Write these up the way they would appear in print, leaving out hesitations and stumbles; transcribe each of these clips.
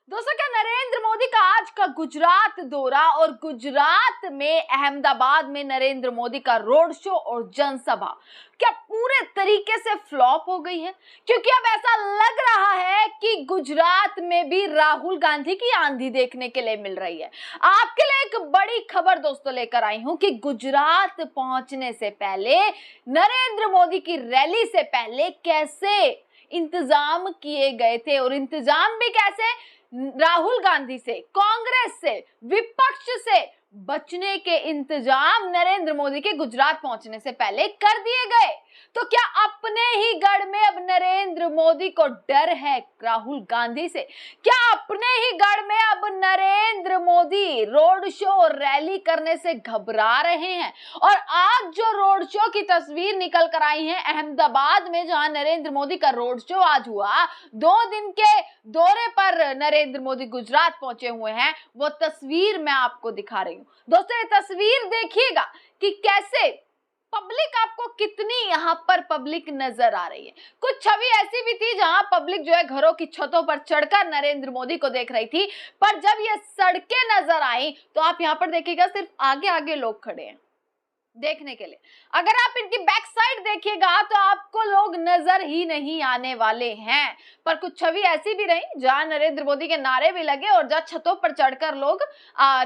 दोस्तों, क्या नरेंद्र मोदी का आज का गुजरात दौरा और गुजरात में अहमदाबाद में नरेंद्र मोदी का रोड शो और जनसभा क्या पूरे तरीके से फ्लॉप हो गई है? क्योंकि अब ऐसा लग रहा है कि गुजरात में भी राहुल गांधी की आंधी देखने के लिए मिल रही है। आपके लिए एक बड़ी खबर दोस्तों लेकर आई हूं कि गुजरात पहुंचने से पहले, नरेंद्र मोदी की रैली से पहले कैसे इंतजाम किए गए थे और इंतजाम भी कैसे राहुल गांधी से, कांग्रेस से, विपक्ष से बचने के इंतजाम नरेंद्र मोदी के गुजरात पहुंचने से पहले कर दिए गए। तो क्या अपने ही गढ़ में अब नरेंद्र मोदी को डर है राहुल गांधी से? क्या अपने ही गढ़ में अब नरेंद्र मोदी रोड शो और रैली करने से घबरा रहे हैं? और आज जो रोड शो की तस्वीर निकल कर आई है अहमदाबाद में, जहां नरेंद्र मोदी का रोड शो आज हुआ, 2 दिन के दौरे पर नरेंद्र मोदी गुजरात पहुंचे हुए हैं, वो तस्वीर मैं आपको दिखा रही हूं। दोस्तों, ये तस्वीर देखिएगा कि कैसे पब्लिक, आपको कितनी यहाँ पर पब्लिक नजर आ रही है। कुछ छवि ऐसी भी थी जहां पब्लिक जो है घरों की छतों पर चढ़कर नरेंद्र मोदी को देख रही थी, पर जब ये सड़कें नजर आई तो आप यहाँ पर देखिएगा सिर्फ आगे आगे लोग खड़े हैं देखने के लिए। अगर आप इनकी बैक साइड देखिएगा तो आपको लोग नजर ही नहीं आने वाले हैं। पर कुछ छवि ऐसी भी रही जहां नरेंद्र मोदी के नारे भी लगे और जहां छतों पर चढ़कर लोग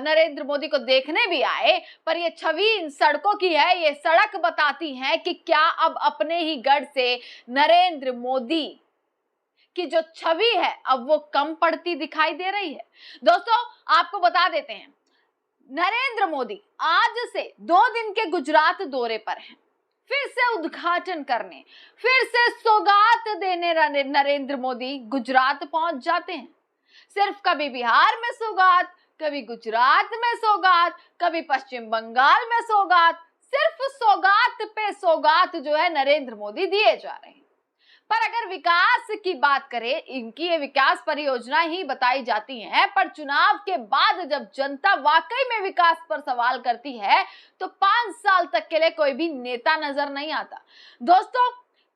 नरेंद्र मोदी को देखने भी आए। पर ये छवि इन सड़कों की है, ये सड़क बताती है कि क्या अब अपने ही गढ़ से नरेंद्र मोदी की जो छवि है अब वो कम पड़ती दिखाई दे रही है। दोस्तों, आपको बता देते हैं, नरेंद्र मोदी आज से 2 दिन के गुजरात दौरे पर हैं। फिर से उद्घाटन करने, फिर से सौगात देने नरेंद्र मोदी गुजरात पहुंच जाते हैं। सिर्फ कभी बिहार में सौगात, कभी गुजरात में सौगात, कभी पश्चिम बंगाल में सौगात, सिर्फ सौगात पे सौगात जो है नरेंद्र मोदी दिए जा रहे हैं। पर अगर विकास की बात करें, इनकी ये विकास परियोजना ही बताई जाती हैं, पर चुनाव के बाद जब जनता वाकई में विकास पर सवाल करती है तो 5 साल तक के लिए कोई भी नेता नजर नहीं आता। दोस्तों,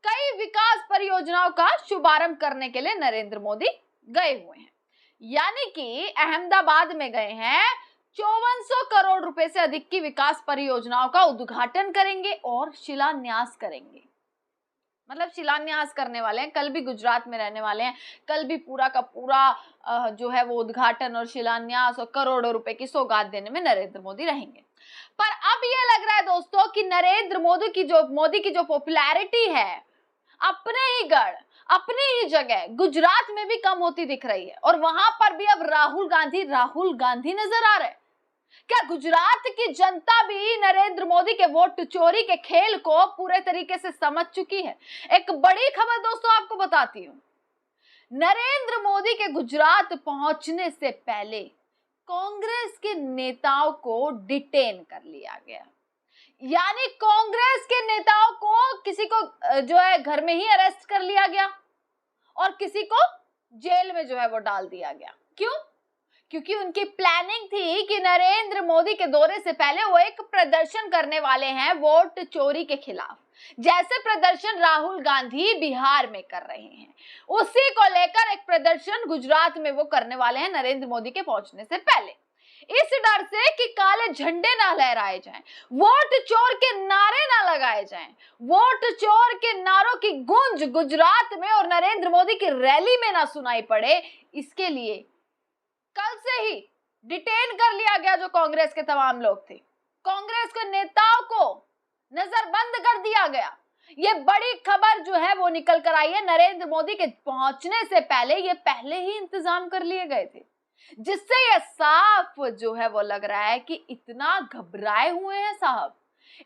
कई विकास परियोजनाओं का शुभारंभ करने के लिए नरेंद्र मोदी गए हुए हैं, यानी कि अहमदाबाद में गए हैं। 5400 करोड़ रुपए से अधिक की विकास परियोजनाओं का उद्घाटन करेंगे और शिलान्यास करेंगे। मतलब शिलान्यास करने वाले हैं, कल भी गुजरात में रहने वाले हैं, कल भी पूरा का पूरा जो है वो उद्घाटन और शिलान्यास और करोड़ों रुपए की सौगात देने में नरेंद्र मोदी रहेंगे। पर अब ये लग रहा है दोस्तों कि नरेंद्र मोदी की जो पॉपुलैरिटी है अपने ही गढ़, अपनी ही जगह गुजरात में भी कम होती दिख रही है और वहां पर भी अब राहुल गांधी नजर आ रहे हैं। क्या गुजरात की जनता भी नरेंद्र मोदी के वोट चोरी के खेल को पूरे तरीके से समझ चुकी है? एक बड़ी खबर दोस्तों आपको बताती हूं, नरेंद्र मोदी के गुजरात पहुंचने से पहले कांग्रेस के नेताओं को डिटेन कर लिया गया। यानी कांग्रेस के नेताओं को किसी को जो है घर में ही अरेस्ट कर लिया गया और किसी को जेल में जो है वो डाल दिया गया। क्यों? क्योंकि उनकी प्लानिंग थी कि नरेंद्र मोदी के दौरे से पहले वो एक प्रदर्शन करने वाले हैं वोट चोरी के खिलाफ, जैसे प्रदर्शन राहुल गांधी बिहार में कर रहे हैं, उसी को लेकर एक प्रदर्शन गुजरात में वो करने वाले हैं नरेंद्र मोदी के पहुंचने से पहले। इस डर से कि काले झंडे ना लहराए जाएं, वोट चोर के नारे ना लगाए जाएं, वोट चोर के नारों की गूंज गुजरात में और नरेंद्र मोदी की रैली में ना सुनाई पड़े, इसके लिए कल से ही डिटेन कर लिया गया जो कांग्रेस के तमाम लोग थे। कांग्रेस के नेताओं को नजरबंद कर दिया गया। ये बड़ी खबर जो है वो निकल कर आई है, नरेंद्र मोदी के पहुंचने से पहले ये पहले ही इंतजाम कर लिए गए थे, जिससे ये साफ जो है वो लग रहा है कि इतना घबराए हुए हैं साहब,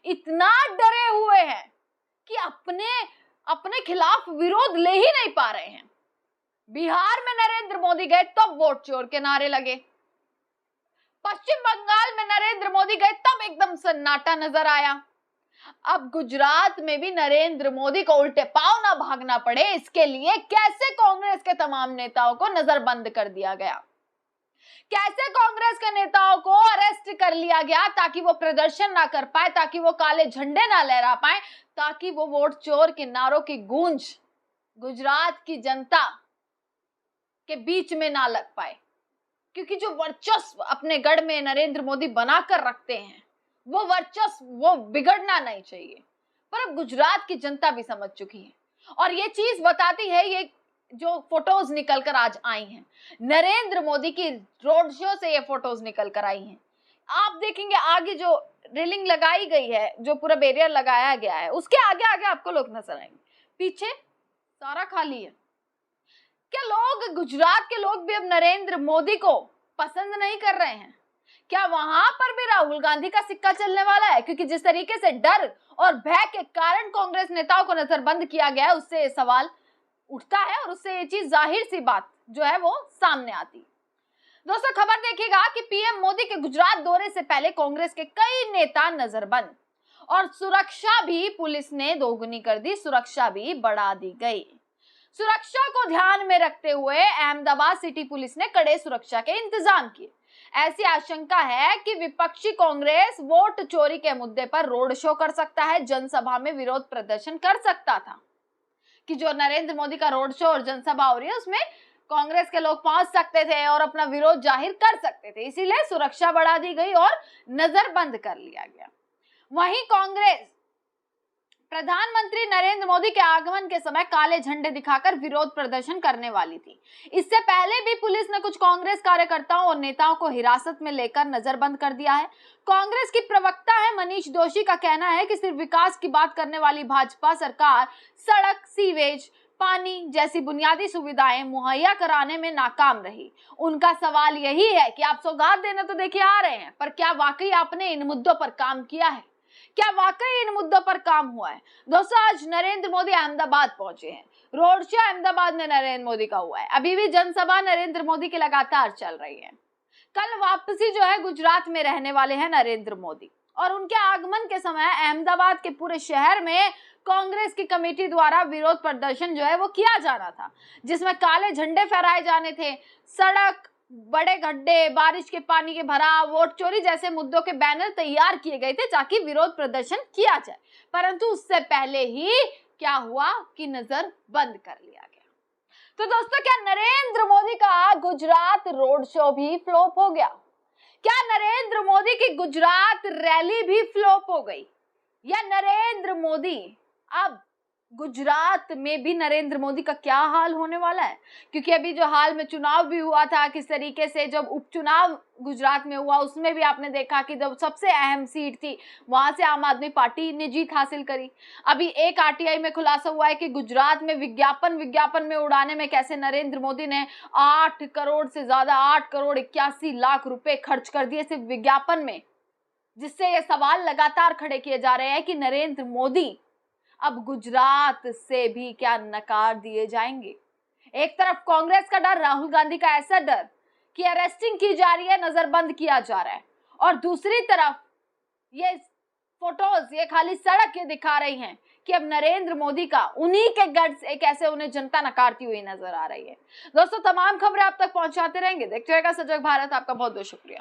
इतना डरे हुए हैं कि अपने खिलाफ विरोध ले ही नहीं पा रहे हैं। बिहार में नरेंद्र मोदी गए तब वोट चोर के नारे लगे, पश्चिम बंगाल में नरेंद्र मोदी गए तब एकदम सन्नाटा नजर आया। अब गुजरात में भी नरेंद्र मोदी को उल्टे पांव ना भागना पड़े, इसके लिए कैसे कांग्रेस के तमाम नेताओं को नजरबंद कर दिया गया, कैसे कांग्रेस के नेताओं को अरेस्ट कर लिया गया ताकि वो प्रदर्शन ना कर पाए, ताकि वो काले झंडे ना लहरा पाए, ताकि वो वोट चोर के नारों की गूंज गुजरात की जनता के बीच में ना लग पाए। क्योंकि जो वर्चस्व अपने गढ़ में नरेंद्र मोदी बनाकर रखते हैं, वो वर्चस्व वो बिगड़ना नहीं चाहिए। पर अब गुजरात की जनता भी समझ चुकी है और ये चीज बताती है, ये जो फोटोज निकल कर आज आई हैं, नरेंद्र मोदी की रोड शो से ये फोटोज निकल कर आई हैं। आप देखेंगे आगे जो रेलिंग लगाई गई है, जो पूरा बैरियर लगाया गया है, उसके आगे आगे आपको लोग नजर आएंगे, पीछे सारा खाली है। क्या लोग, गुजरात के लोग भी अब नरेंद्र मोदी को पसंद नहीं कर रहे हैं? क्या वहां पर भी राहुल गांधी का सिक्का चलने वाला है? क्योंकि जिस तरीके से डर और भय के कारण कांग्रेस नेताओं को नजरबंद किया गया है, उससे ये सवाल उठता है और उससे ये चीज जाहिर सी बात जो है वो सामने आती। दोस्तों खबर देखिएगा कि पीएम मोदी के गुजरात दौरे से पहले कांग्रेस के कई नेता नजरबंद और सुरक्षा भी पुलिस ने दोगुनी कर दी, सुरक्षा भी बढ़ा दी गई। सुरक्षा को ध्यान में रखते हुए अहमदाबाद सिटी पुलिस ने कड़े सुरक्षा के इंतजाम किए। ऐसी आशंका है कि विपक्षी कांग्रेस वोट चोरी के मुद्दे पर रोड शो कर सकता है, जनसभा में विरोध प्रदर्शन कर सकता था। कि जो नरेंद्र मोदी का रोड शो और जनसभा हो रही है उसमें कांग्रेस के लोग पहुंच सकते थे और अपना विरोध जाहिर कर सकते थे, इसीलिए सुरक्षा बढ़ा दी गई और नजरबंद कर लिया गया। वहीं कांग्रेस प्रधानमंत्री नरेंद्र मोदी के आगमन के समय काले झंडे दिखाकर विरोध प्रदर्शन करने वाली थी। इससे पहले भी पुलिस ने कुछ कांग्रेस कार्यकर्ताओं और नेताओं को हिरासत में लेकर नजरबंद कर दिया है। कांग्रेस की प्रवक्ता है मनीष दोशी का कहना है कि सिर्फ विकास की बात करने वाली भाजपा सरकार सड़क, सीवेज, पानी जैसी बुनियादी सुविधाएं मुहैया कराने में नाकाम रही। उनका सवाल यही है कि आप सौगात देने तो देखिए आ रहे हैं, पर क्या वाकई आपने इन मुद्दों पर काम किया है? क्या वाकई इन मुद्दों पर काम हुआ है? दोस्तों आज नरेंद्र मोदी अहमदाबाद पहुंचे हैं, रोड शो अहमदाबाद में नरेंद्र मोदी का हुआ है, अभी भी जनसभा नरेंद्र मोदी की लगातार चल रही है। कल वापसी जो है गुजरात में रहने वाले हैं नरेंद्र मोदी और उनके आगमन के समय अहमदाबाद के पूरे शहर में कांग्रेस की कमेटी द्वारा विरोध प्रदर्शन जो है वो किया जाना था, जिसमें काले झंडे फहराए जाने थे, सड़क, बड़े गड्ढे, बारिश के पानी के भराव, वोट चोरी जैसे मुद्दों के बैनर तैयार किए गए थे ताकि विरोध प्रदर्शन किया जाए। परंतु उससे पहले ही क्या हुआ कि नजर बंद कर लिया गया। तो दोस्तों क्या नरेंद्र मोदी का गुजरात रोड शो भी फ्लॉप हो गया? क्या नरेंद्र मोदी की गुजरात रैली भी फ्लॉप हो गई? या नरेंद्र मोदी अब गुजरात में भी नरेंद्र मोदी का क्या हाल होने वाला है? क्योंकि अभी जो हाल में चुनाव भी हुआ था, किस तरीके से जब उपचुनाव गुजरात में हुआ उसमें भी आपने देखा कि जब सबसे अहम सीट थी वहां से आम आदमी पार्टी ने जीत हासिल करी। अभी एक आरटीआई में खुलासा हुआ है कि गुजरात में विज्ञापन में उड़ाने में कैसे नरेंद्र मोदी ने 8 करोड़ से ज्यादा 8 करोड़ 81 लाख रुपए खर्च कर दिए सिर्फ विज्ञापन में, जिससे ये सवाल लगातार खड़े किए जा रहे हैं कि नरेंद्र मोदी अब गुजरात से भी क्या नकार दिए जाएंगे। एक तरफ कांग्रेस का डर, राहुल गांधी का ऐसा डर कि अरेस्टिंग की जा रही है, नजरबंद किया जा रहा है, और दूसरी तरफ ये फोटोज, ये खाली सड़क ये दिखा रही हैं कि अब नरेंद्र मोदी का उन्हीं के गढ़ से कैसे उन्हें जनता नकारती हुई नजर आ रही है। दोस्तों तमाम खबरें आप तक पहुंचाते रहेंगे, देखते रहेगा सजग भारत। आपका बहुत बहुत शुक्रिया।